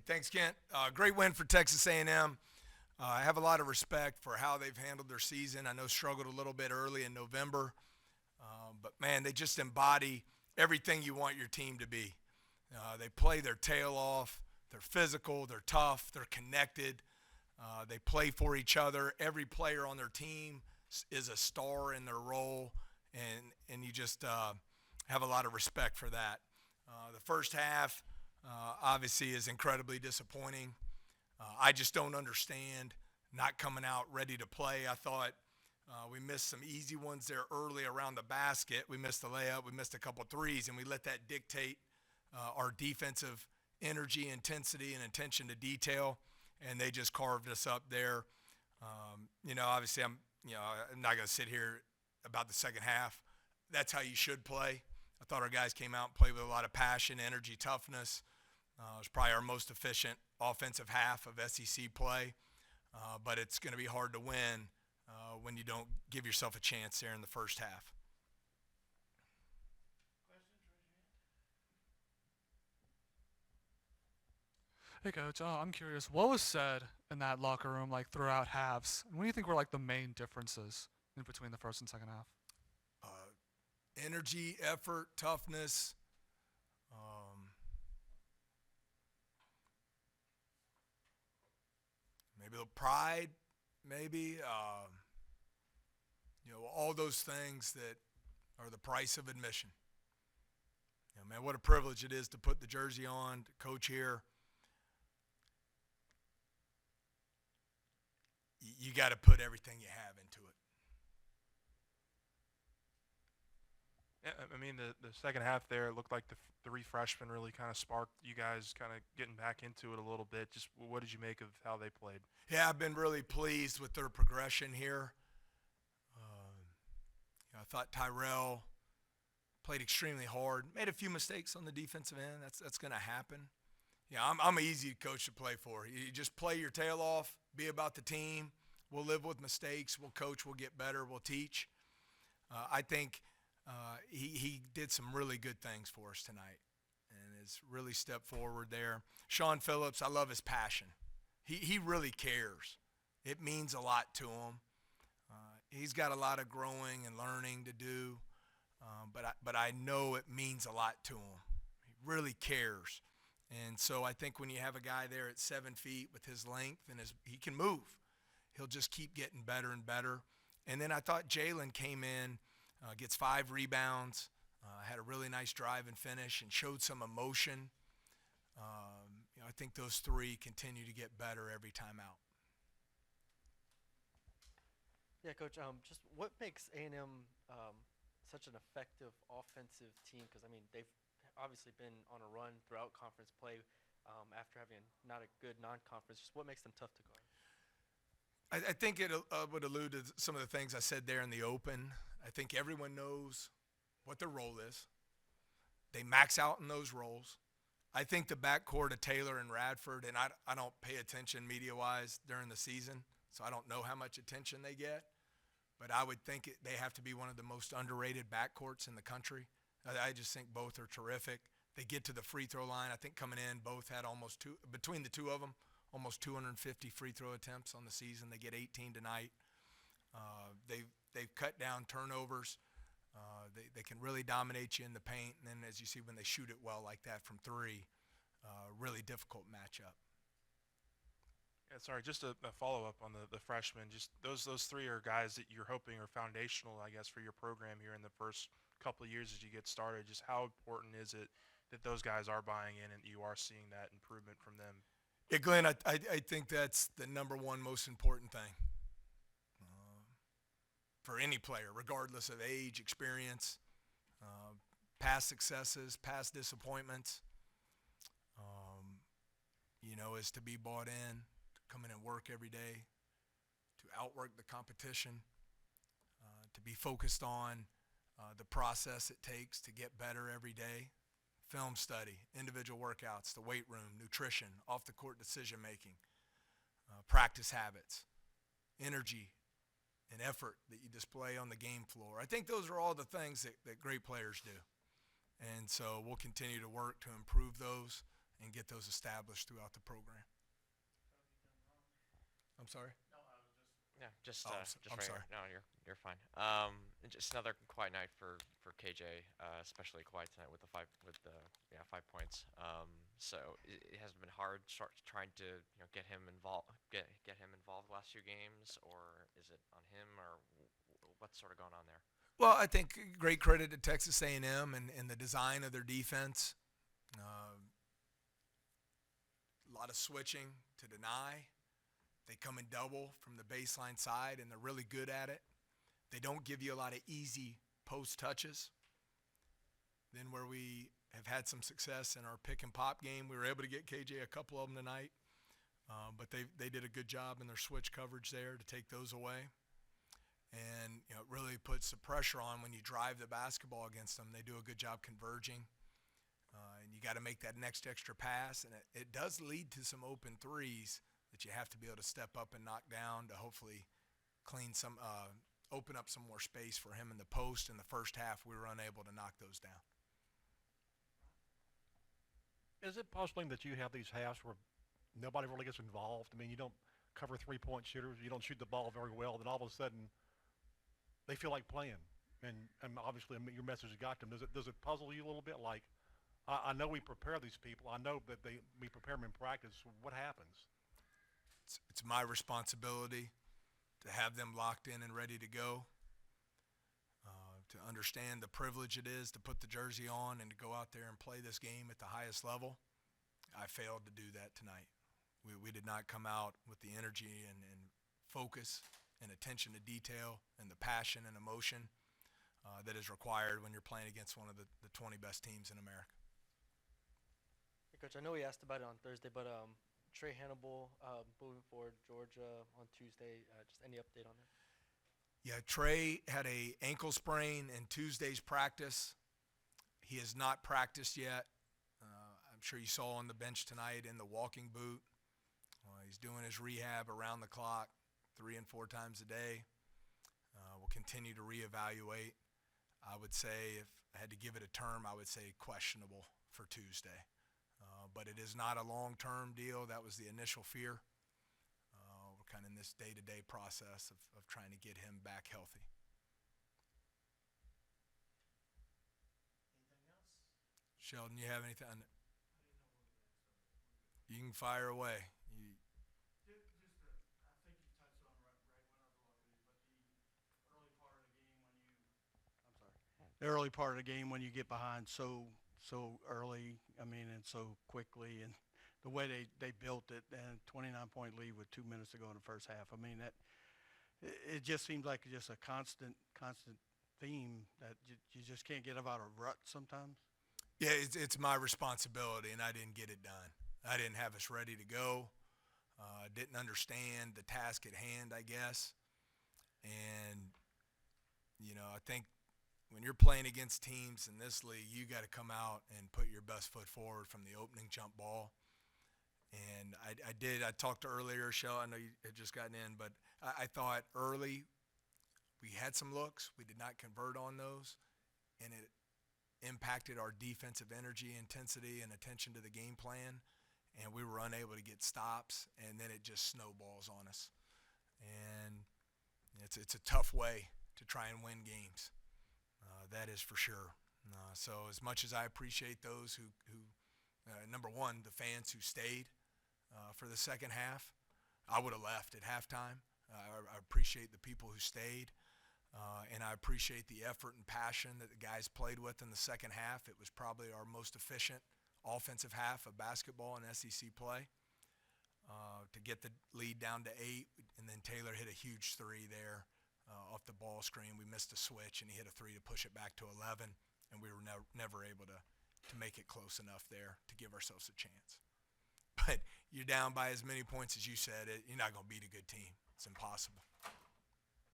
Thanks, Kent. Great win for Texas A&M. I have a lot of respect for how they've handled their season. I know struggled a little bit early in November, but man, they just embody everything you want your team to be. They play their tail off. They're physical. They're tough. They're connected. They play for each other. Every player on their team is a star in their role, and you just have a lot of respect for that. The first half obviously is incredibly disappointing. I just don't understand not coming out ready to play. I thought we missed some easy ones there early around the basket. We missed the layup. We missed a couple threes, and we let that dictate our defensive energy, intensity, and attention to detail, and they just carved us up there. Obviously I'm not going to sit here about the second half. That's how you should play. I thought our guys came out and played with a lot of passion, energy, toughness. It was probably our most efficient offensive half of SEC play, but it's going to be hard to win when you don't give yourself a chance there in the first half. Hey coach, I'm curious, what was said in that locker room like throughout halves? And what do you think were like the main differences in between the first and second half? Energy, effort, toughness, maybe a little pride, maybe. All those things that are the price of admission. Man, what a privilege it is to put the jersey on, to coach here. You got to put everything you have into it. Yeah, I mean the second half there, it looked like the three freshmen really kind of sparked you guys kind of getting back into it a little bit. Just what did you make of how they played? Yeah, I've been really pleased with their progression here. I thought Tyrell played extremely hard, made a few mistakes on the defensive end. That's going to happen. Yeah, I'm an easy coach to play for. You just play your tail off, be about the team. We'll live with mistakes. We'll coach. We'll get better. We'll teach. I think he did some really good things for us tonight and has really stepped forward there. Sean Phillips, I love his passion. He really cares. It means a lot to him. He's got a lot of growing and learning to do, but I know it means a lot to him. He really cares. And so I think when you have a guy there at 7 feet with his length and he can move, he'll just keep getting better and better. And then I thought Jalen came in, gets 5 rebounds, had a really nice drive and finish, and showed some emotion. I think those 3 continue to get better every time out. Yeah, Coach. Just what makes A&M such an effective offensive team? Because I mean, they've obviously been on a run throughout conference play after having not a good non-conference. Just what makes them tough to guard? I think it would allude to some of the things I said there in the open. I think everyone knows what their role is. They max out in those roles. I think the backcourt of Taylor and Radford, and I don't pay attention media-wise during the season, so I don't know how much attention they get, but I would think they have to be one of the most underrated backcourts in the country. I just think both are terrific. They get to the free throw line. I think coming in, both had between the two of them, almost 250 free throw attempts on the season. They get 18 tonight. They've cut down turnovers. They can really dominate you in the paint. And then as you see when they shoot it well like that from 3, really difficult matchup. Yeah, sorry, just a follow-up on the freshmen. Just those 3 are guys that you're hoping are foundational, I guess, for your program here in the first couple of years as you get started. Just how important is it that those guys are buying in and you are seeing that improvement from them? Yeah, Glenn, I think that's the number one most important thing for any player, regardless of age, experience, past successes, past disappointments, is to be bought in, to come in and work every day, to outwork the competition, to be focused on the process it takes to get better every day, film study, individual workouts, the weight room, nutrition, off-the-court decision-making, practice habits, energy, and effort that you display on the game floor. I think those are all the things that great players do. And so we'll continue to work to improve those and get those established throughout the program. I'm sorry? Yeah, just Oh, just I'm right sorry. here. No, you're fine. And just another quiet night for KJ, especially quiet tonight with the 5 points. So it hasn't been hard trying to get him involved, get him involved the last few games, or is it on him, or what's sort of going on there? Well, I think great credit to Texas A&M and the design of their defense. A lot of switching to deny. They come in double from the baseline side, and they're really good at it. They don't give you a lot of easy post touches. Then where we have had some success in our pick and pop game, we were able to get KJ a couple of them tonight. But they did a good job in their switch coverage there to take those away. And it really puts the pressure on when you drive the basketball against them. They do a good job converging. And you got to make that next extra pass. And it does lead to some open threes that you have to be able to step up and knock down to hopefully open up some more space for him in the post. In the first half, we were unable to knock those down. Is it puzzling that you have these halves where nobody really gets involved? I mean, you don't cover three-point shooters, you don't shoot the ball very well, then all of a sudden they feel like playing. And obviously your message has got them. Does it puzzle you a little bit? Like, I know we prepare these people. I know that we prepare them in practice. What happens? It's my responsibility to have them locked in and ready to go, to understand the privilege it is to put the jersey on and to go out there and play this game at the highest level. I failed to do that tonight. We did not come out with the energy and focus and attention to detail and the passion and emotion that is required when you're playing against one of the 20 best teams in America. Hey, Coach, I know we asked about it on Thursday, but Trey Hannibal moving forward, Georgia on Tuesday. Just any update on that? Yeah, Trey had a ankle sprain in Tuesday's practice. He has not practiced yet. I'm sure you saw on the bench tonight in the walking boot. He's doing his rehab around the clock, 3 and 4 times a day. We'll continue to reevaluate. I would say, if I had to give it a term, I would say questionable for Tuesday. But it is not a long-term deal. That was the initial fear. We're kind of in this day-to-day process of trying to get him back healthy. Anything else? Sheldon, you have anything? You can fire away. I think you touched on right when I was looking at it, but the early part of the game when the early part of the game when you get behind so early, and so quickly, and the way they built it, and 29-point lead with 2 minutes to go in the first half. That it just seems like just a constant theme that you just can't get out of rut sometimes. Yeah, it's my responsibility, and I didn't get it done. I didn't have us ready to go. Didn't understand the task at hand, I guess. And, I think when you're playing against teams in this league, you got to come out and put your best foot forward from the opening jump ball. And I did. I talked earlier, Shell. I know you had just gotten in, but I thought early we had some looks. We did not convert on those, and it impacted our defensive energy, intensity, and attention to the game plan. And we were unable to get stops, and then it just snowballs on us. And it's a tough way to try and win games. That is for sure. So as much as I appreciate those who number one, the fans who stayed for the second half, I would have left at halftime. I appreciate the people who stayed, and I appreciate the effort and passion that the guys played with in the second half. It was probably our most efficient offensive half of basketball in SEC play. To get the lead down to 8, and then Taylor hit a huge 3 there off the ball screen. We missed a switch, and he hit a 3 to push it back to 11, and we were never able to make it close enough there to give ourselves a chance. But you're down by as many points as you said, you're not going to beat a good team. It's impossible.